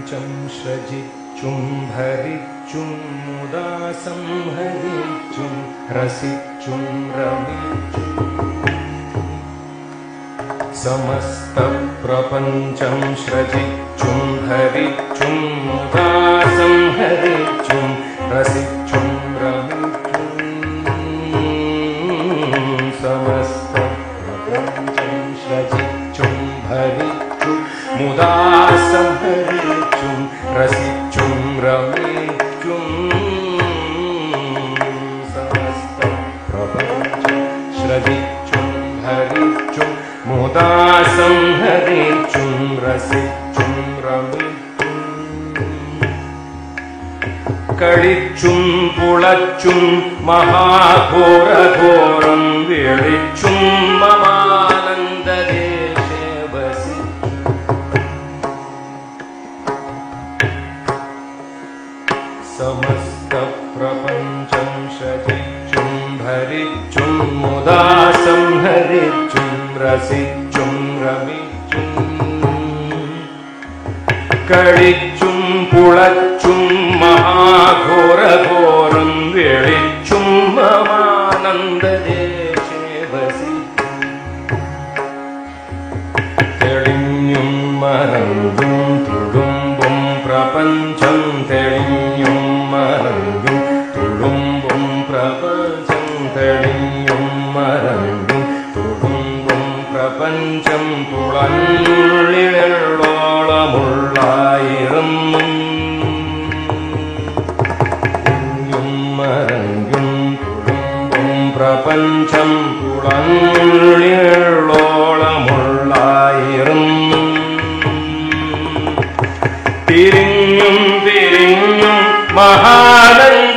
प्रपञ्चं श्रजिच्चुं भरिच्चुं मुदा संहरिच्चुं रसिच्चुं रमिच्चुं समस्तप्रपञ्चं श्रजिच्चुं भरिच्चुं मुदा संहरिच्चुं रसिच्चुं रमिच्चुं समस्तप्रपञ्चं श्रजिच्चुं भरिच्चुं मुदा संहरिच्चुं रसिच्चुं रमिच्चुं समस्तप्रपञ्चं श्रजिच्चुं भरिच्चुं मुदा संहरिच्चुं रसिच्चुं रमिच्चुं कळिच्चुं पुळच्चुं महाघोरघोरं वेळिच्चुं ममानन्ददेशे समस्तप्रपञ्चं श्रजिच्चुं भरिच्चुं मुदा संहरिच्चुं रसिच्चुं रमिच्चुं कळिच्चुं पुळच्चुं महाघोरघोरं वेळिच्चुं ममानन्ददेशे वसिच्चुं तेळिञ्जुं मरञ्जुं तुडुम्बुं प्रपञ्चं तेळिञ्जुं मरञ्जुं तुडुम्बुं प्रपञ्चं तेळिञ्जुं मरञ्जुं तुडुम्बुं प्रपञ्चं തുളഞ്ഞിഴലോളമുള്ളായിരം മരഞ്ഞും തുളുമ്പും പ്രപഞ്ചം തുളഞ്ഞിഴലോളമുള്ളായിരം തിരിഞ്ഞും തിരിഞ്ഞും മഹാനന്ദധാരാം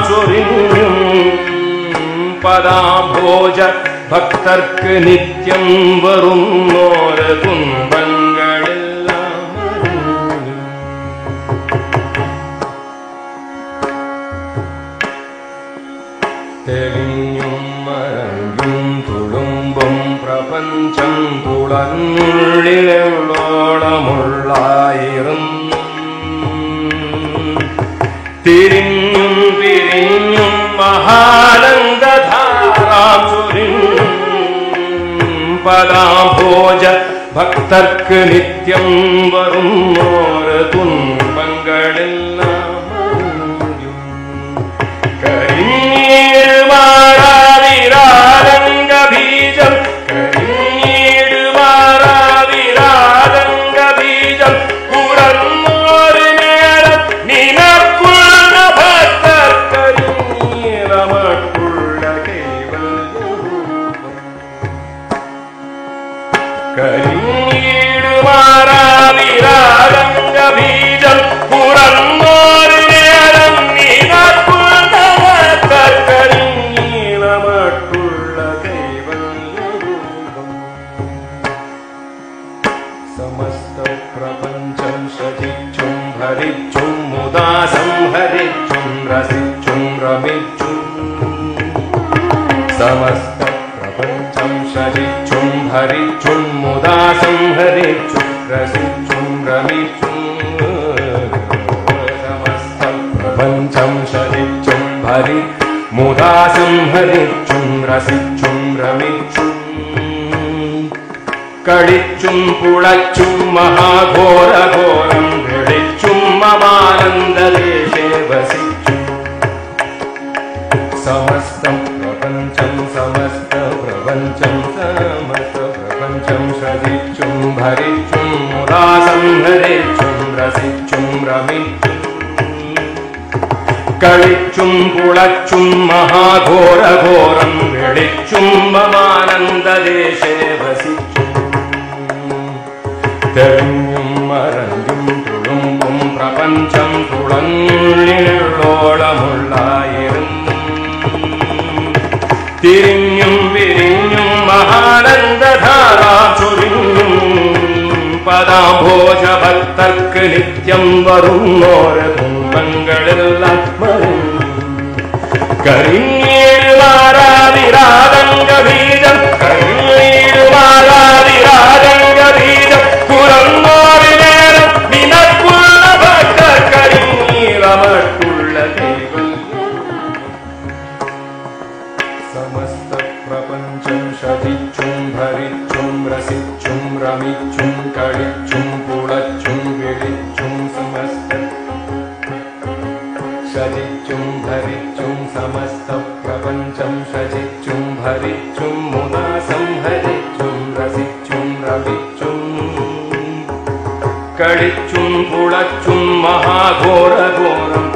ചൊരിഞ്ഞും പദാഭോജ ഭക്തർക്ക് നിത്യം വരുന്നോര തുன்பങ്ങളെല്ലാം തെളിഞ്ഞും മറഞ്ഞും തുളുമ്പും പ്രപഞ്ചം തുളഞ്ഞിഴലോളമുള്ളായിരം തിരിഞ്ഞും പിരിഞ്ഞും മഹാനന്ദധാരാം ചൊരിഞ്ഞും പദാഭോജ ഭക്തർക്ക് നിത്യം വരുന്നോര തുன்பങ്ങളെല്ലാം കരിഞ്ഞിടുമാറാവിരാരംഗബീജം കരിഞ്ഞിടുമാറാവിരാരംഗബീജം ഉറന്നോര് നേരം നിനക്കുള്ള ഭക്തർക്കരിഞ്ഞിറമട്ടുള്ള കരിഞ്ഞിടുമാറാവിരാരംഗബീജം ഉറന്നോര് നേരം നിനക്കുള്ള ഭക്തർക്കരിഞ്ഞിറമട്ടുള്ള കൈവല്യരൂപം സമസ്തപ്രപഞ്ചം ശ്രജിച്ചും ഭരിച്ചും മുദാ സംഹരിച്ചും രസിച്ചും രമിച്ചും സമസ്തപ്രപഞ്ചം ശ്രജിച്ചും ഭരിച്ചും മുദാ സംഹരിച്ചും രസിച്ചും രമിച്ചും സമസ്തപ്രപഞ്ചം ശ്രജിച്ചും ഭരി മുദാ സംഹരിച്ചും രസിച്ചും രമിച്ചും കളിച്ചും പുളച്ചും മഹാഘോരഘോരം വെളിച്ചും മമാനന്ദദേശേ വസിച്ചും സമസ്തം പ്രപഞ്ചം സമസ്തപ്രപഞ്ചം സമസ്തപ്രപഞ്ചം ശ്രജിച്ചും ഭരിച്ചും മുദാ സംഹരിച്ചും രസിച്ചും രമിച്ചും കളിച്ചും പുളച്ചും മഹാഘോരഘോരം വെളിച്ചും മമാനന്ദദേശേ വസിച്ചും തെളിഞ്ഞും മറഞ്ഞും തുളുമ്പും പ്രപഞ്ചം തുളഞ്ഞിഴലോളമുള്ളായിരം തിരിഞ്ഞും വിരിഞ്ഞും മഹാനന്ദധാരാ ചൊരിഞ്ഞും പദാഭോജ ഭക്തർക്ക് നിത്യം വരുന്നോര തുன்பങ്ങളെല്ലാം മറിഞ്ഞു കരിഞ്ഞിടുമാറാവിരാരംഗബീജം കരിഞ്ഞിടുമാറാവിരാരംഗബീജം തുറന്നോര് നേരം നിന കളിച്ചും കുളച്ചും മഹാഘോര ഘോരം